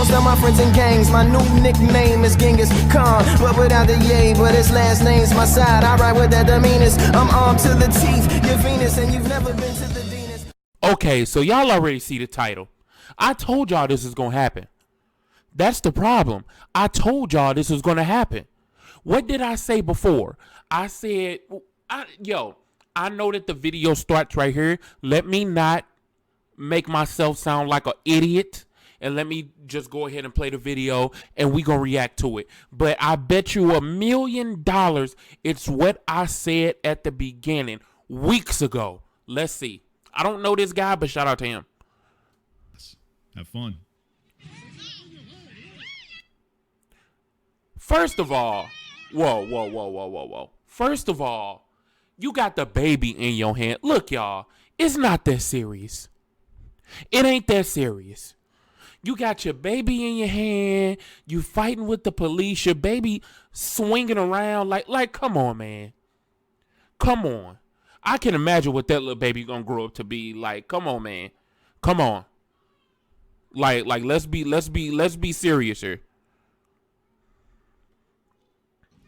most of my friends in gangs. My new nickname is Genghis Khan, but without the yay, but his last name's my side. I ride with that demeanors. I'm armed to the teeth. You're Venus and you've never been to the Venus. Okay, so y'all already see the title. I told y'all this is gonna happen. That's the problem. I told y'all this was gonna happen. What did I say before? I said, I know that the video starts right here. Let me not make myself sound like an idiot, and let me just go ahead and play the video, and we gonna react to it. But I bet you $1 million it's what I said at the beginning, weeks ago. Let's see. I don't know this guy, but shout out to him. Have fun. First of all, whoa. First of all, you got the baby in your hand. Look, y'all, it's not that serious. It ain't that serious. You got your baby in your hand. You fighting with the police. Your baby swinging around like, come on, man. Come on. I can imagine what that little baby gonna grow up to be like. Come on, man. Come on. Like, let's be serious here.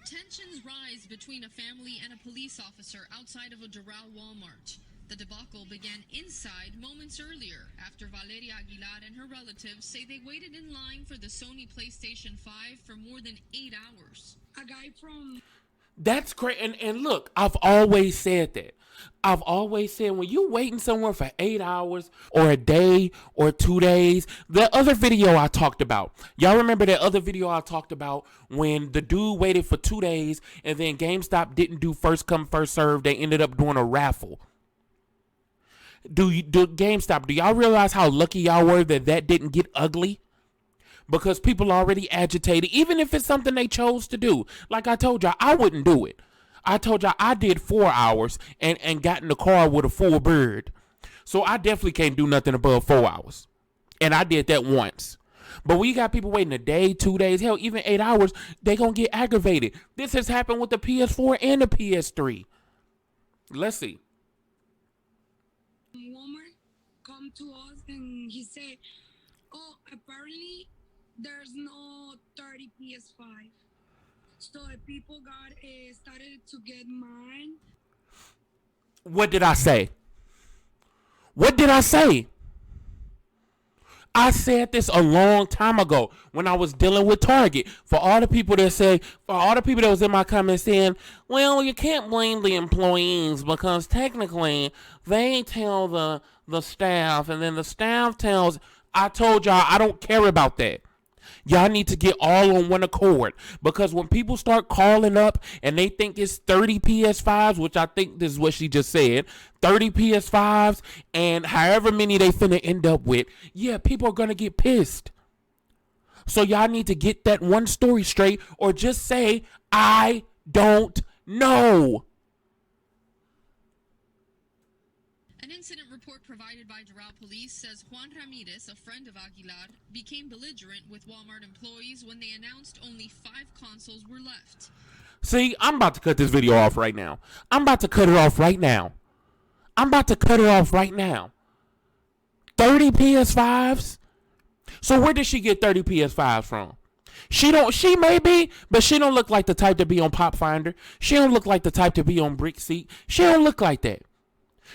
Tensions rise between a family and a police officer outside of a Doral Walmart. The debacle began inside moments earlier after Valeria Aguilar and her relatives say they waited in line for the Sony PlayStation 5 for more than 8 hours. A guy from... That's great. And look, I've always said that. I've always said when you waiting somewhere for 8 hours or a day or 2 days, the other video I talked about, y'all remember that other video I talked about when the dude waited for 2 days and then GameStop didn't do first come, first serve. They ended up doing a raffle. GameStop, do y'all realize how lucky y'all were that didn't get ugly? Because people already agitated, even if it's something they chose to do. Like I told y'all, I wouldn't do it. I told y'all I did 4 hours and got in the car with a full bird. So I definitely can't do nothing above 4 hours. And I did that once. But when you got people waiting a day, 2 days, hell, even 8 hours, they gonna get aggravated. This has happened with the PS4 and the PS3. Let's see. Walmart come to us and he said, oh, apparently there's no 30 PS5. So the people started to get mine. What did I say? What did I say? I said this a long time ago when I was dealing with Target. For all the people that was in my comments saying, well, you can't blame the employees because technically they tell the staff and then the staff tells. I told y'all I don't care about that. Y'all need to get all on one accord, because when people start calling up and they think it's 30 PS5s, which I think this is what she just said, 30 PS5s and however many they finna end up with, yeah, people are gonna get pissed. So y'all need to get that one story straight, or just say, I don't know. An incident report provided by Doral Police says Juan Ramirez, a friend of Aguilar, became belligerent with Walmart employees when they announced only 5 consoles were left. See, I'm about to cut this video off right now. I'm about to cut it off right now. 30 PS5s? So where did she get 30 PS5s from? She may be, but she don't look like the type to be on Pop Finder. She don't look like the type to be on Brickseat. She don't look like that.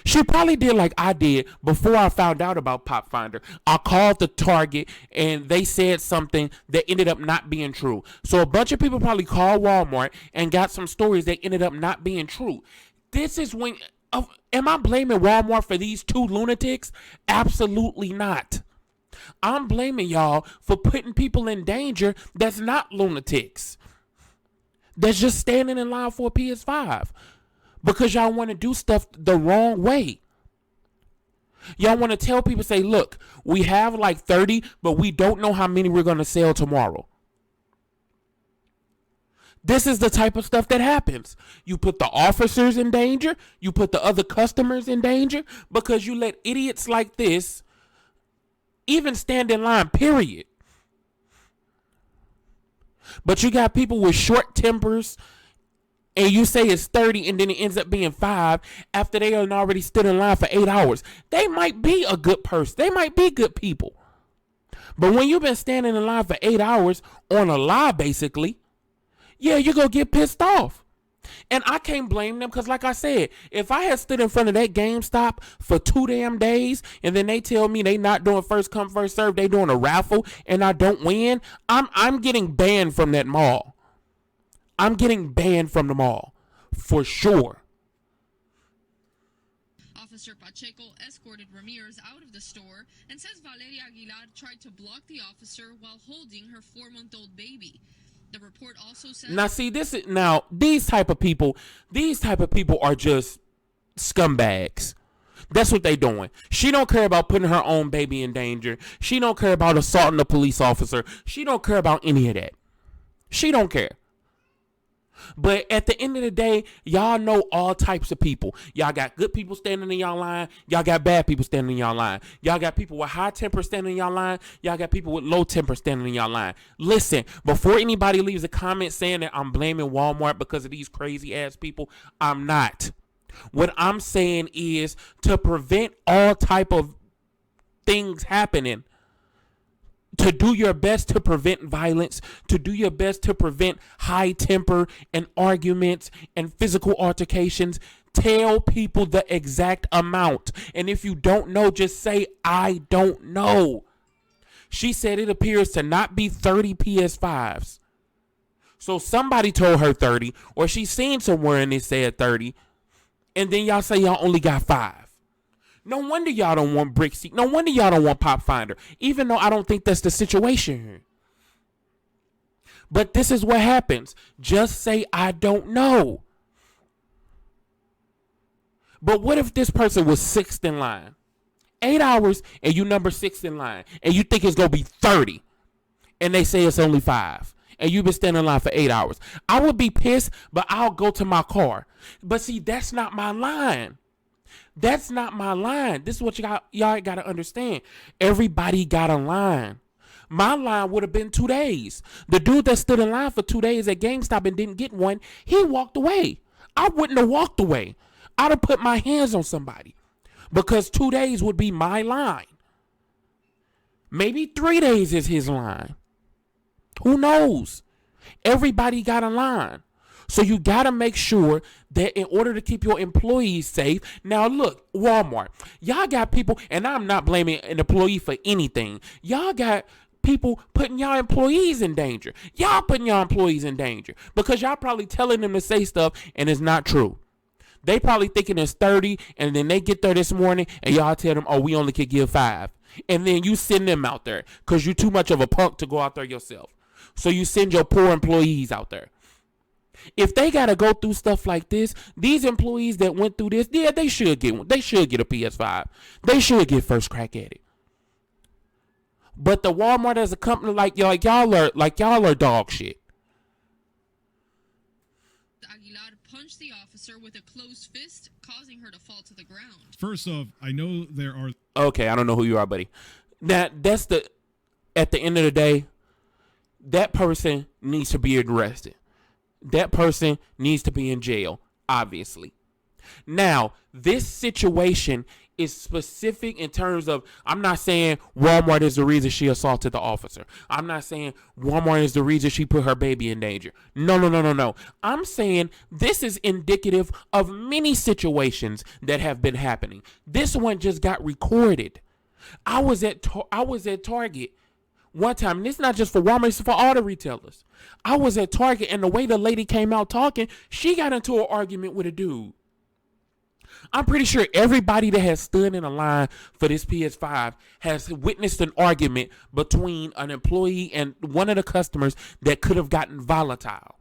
She probably did like I did before I found out about Pop Finder. I called the Target and they said something that ended up not being true. So a bunch of people probably called Walmart and got some stories that ended up not being true. This is when, am I blaming Walmart for these 2 lunatics? Absolutely not. I'm blaming y'all for putting people in danger that's not lunatics. That's just standing in line for a PS5. Because y'all want to do stuff the wrong way. Y'all want to tell people, say, look, we have like 30, but we don't know how many we're going to sell tomorrow. This is the type of stuff that happens. You put the officers in danger. You put the other customers in danger because you let idiots like this even stand in line, period. But you got people with short tempers, and you say it's 30 and then it ends up being 5 after they had already stood in line for 8 hours. They might be a good person. They might be good people. But when you've been standing in line for 8 hours on a lie, basically, yeah, you're going to get pissed off. And I can't blame them because, like I said, if I had stood in front of that GameStop for 2 damn days and then they tell me they not doing first come, first serve, they doing a raffle and I don't win, I'm getting banned from that mall. I'm getting banned from the mall for sure. Officer Pacheco escorted Ramirez out of the store and says Valeria Aguilar tried to block the officer while holding her 4-month-old baby. The report also says... Now, see, these type of people are just scumbags. That's what they doing. She don't care about putting her own baby in danger. She don't care about assaulting a police officer. She don't care about any of that. She don't care. But at the end of the day, y'all know all types of people. Y'all got good people standing in y'all line. Y'all got bad people standing in y'all line. Y'all got people with high temper standing in y'all line. Y'all got people with low temper standing in y'all line. Listen, before anybody leaves a comment saying that I'm blaming Walmart because of these crazy ass people, I'm not. What I'm saying is to prevent all type of things happening, to do your best to prevent violence, to do your best to prevent high temper and arguments and physical altercations, tell people the exact amount. And if you don't know, just say, I don't know. She said it appears to not be 30 PS5s. So somebody told her 30, or she seen somewhere and it said 30, and then y'all say y'all only got 5. No wonder y'all don't want Brick Seek. No wonder y'all don't want Pop Finder. Even though I don't think that's the situation here. But this is what happens. Just say, I don't know. But what if this person was 6th in line? 8 hours and you number 6th in line. And you think it's going to be 30. And they say it's only 5. And you've been standing in line for 8 hours. I would be pissed, but I'll go to my car. But see, that's not my line. That's not my line. This is what y'all got to understand. Everybody got a line. My line would have been 2 days. The dude that stood in line for 2 days at GameStop and didn't get one, he walked away. I wouldn't have walked away. I'd have put my hands on somebody because 2 days would be my line. Maybe 3 days is his line. Who knows? Everybody got a line. So you got to make sure that in order to keep your employees safe. Now, look, Walmart, y'all got people, and I'm not blaming an employee for anything. Y'all got people putting y'all employees in danger. Y'all putting y'all employees in danger because y'all probably telling them to say stuff and it's not true. They probably thinking it's 30 and then they get there this morning and y'all tell them, oh, we only could give 5. And then you send them out there because you're too much of a punk to go out there yourself. So you send your poor employees out there. If they got to go through stuff like this, these employees that went through this, yeah, they should get one. They should get a PS5. They should get first crack at it. But the Walmart as a company, y'all are dog shit. Aguilar punched the officer with a closed fist, causing her to fall to the ground. First off, I know there are... Okay, I don't know who you are, buddy. At the end of the day, that person needs to be arrested. That person needs to be in jail, obviously. Now, this situation is specific in terms of, I'm not saying Walmart is the reason she assaulted the officer. I'm not saying Walmart is the reason she put her baby in danger. No. I'm saying this is indicative of many situations that have been happening. This one just got recorded. I was at Target one time, and it's not just for Walmart, it's for all the retailers. I was at Target, and the way the lady came out talking, she got into an argument with a dude. I'm pretty sure everybody that has stood in a line for this PS5 has witnessed an argument between an employee and one of the customers that could have gotten volatile.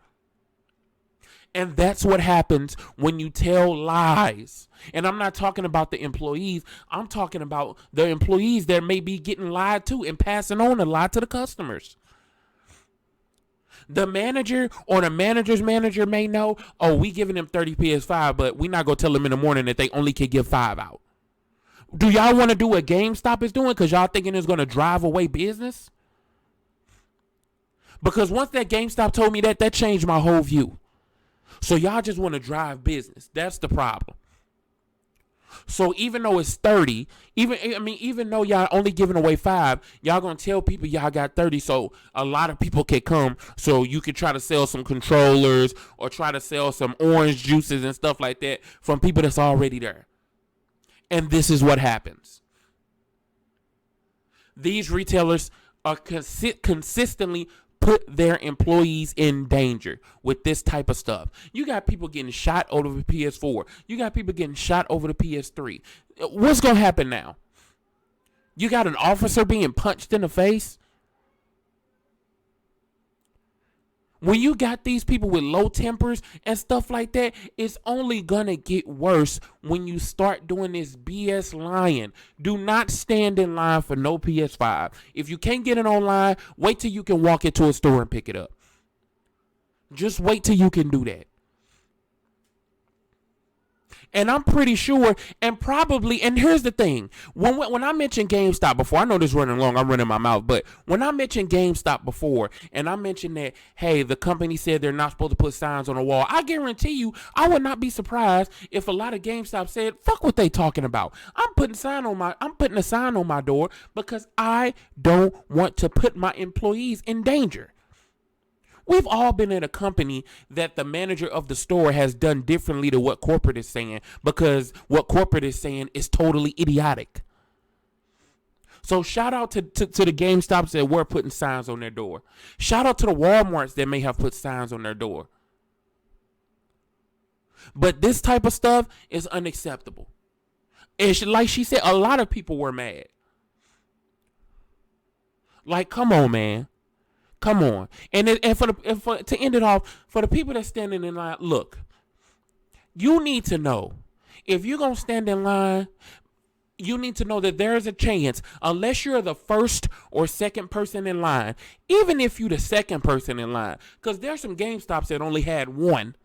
And that's what happens when you tell lies. And I'm not talking about the employees. I'm talking about the employees that may be getting lied to and passing on a lie to the customers. The manager or the manager's manager may know, oh, we giving them 30 PS5, but we not going to tell them in the morning that they only can give 5 out. Do y'all want to do what GameStop is doing because y'all thinking it's going to drive away business? Because once that GameStop told me that changed my whole view. So y'all just want to drive business. That's the problem. So even though it's 30, even though y'all only giving away 5, y'all gonna tell people y'all got 30, so a lot of people can come. So you can try to sell some controllers or try to sell some orange juices and stuff like that from people that's already there. And this is what happens. These retailers are consistently put their employees in danger with this type of stuff. You got people getting shot over the PS4. You got people getting shot over the PS3. What's going to happen now? You got an officer being punched in the face? When you got these people with low tempers and stuff like that, it's only going to get worse when you start doing this BS lying. Do not stand in line for no PS5. If you can't get it online, wait till you can walk into a store and pick it up. Just wait till you can do that. And I'm pretty sure, and here's the thing. When I mentioned GameStop before, I know this is running long, I'm running my mouth, but when I mentioned GameStop before, and I mentioned that, hey, the company said they're not supposed to put signs on the wall, I guarantee you, I would not be surprised if a lot of GameStop said, fuck what they talking about. I'm putting a sign on my door because I don't want to put my employees in danger. We've all been in a company that the manager of the store has done differently to what corporate is saying because what corporate is saying is totally idiotic. So shout out to the GameStops that were putting signs on their door. Shout out to the Walmarts that may have put signs on their door. But this type of stuff is unacceptable. And like she said, a lot of people were mad. Like, come on, man. Come on. And to end it off, for the people that's standing in line, look, you need to know, if you're going to stand in line, you need to know that there is a chance, unless you're the first or second person in line, even if you're the second person in line, because there's some GameStops that only had one.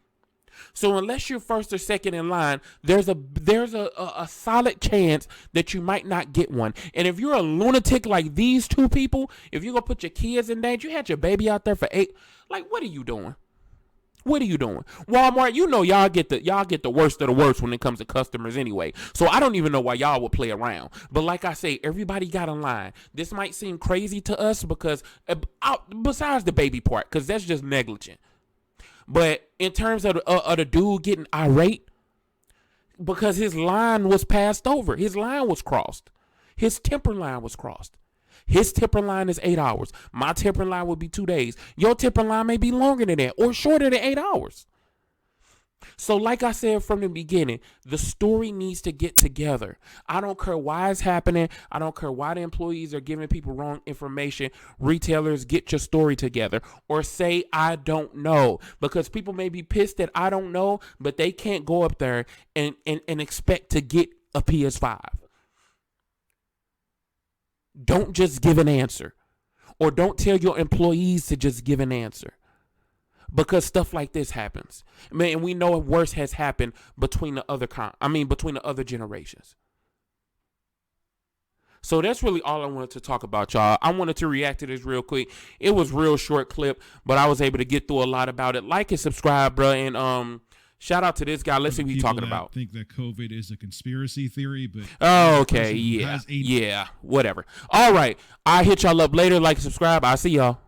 So unless you're first or second in line, there's a solid chance that you might not get one. And if you're a lunatic like these two people, if you're gonna put your kids in danger, you had your baby out there for 8, like, what are you doing? What are you doing? Walmart, you know y'all get the worst of the worst when it comes to customers anyway. So I don't even know why y'all would play around. But like I say, everybody got in line. This might seem crazy to us because besides the baby part, because that's just negligent. But in terms of the dude getting irate, because his line was passed over. His line was crossed. His temper line was crossed. His temper line is 8 hours. My temper line would be 2 days. Your temper line may be longer than that or shorter than 8 hours. So like I said from the beginning, the story needs to get together. I don't care why it's happening. I don't care why the employees are giving people wrong information. Retailers, get your story together or say, I don't know, because people may be pissed that I don't know, but they can't go up there and expect to get a PS5. Don't just give an answer, or don't tell your employees to just give an answer. Because stuff like this happens. Man, and we know worse has happened between the other generations. So that's really all I wanted to talk about, y'all. I wanted to react to this real quick. It was real short clip, but I was able to get through a lot about it. Like and subscribe, bro. And shout out to this guy. Let's see what he's talking about. I think that COVID is a conspiracy theory, but okay, yeah, whatever. All right, I hit y'all up later. Like and subscribe. I'll see y'all.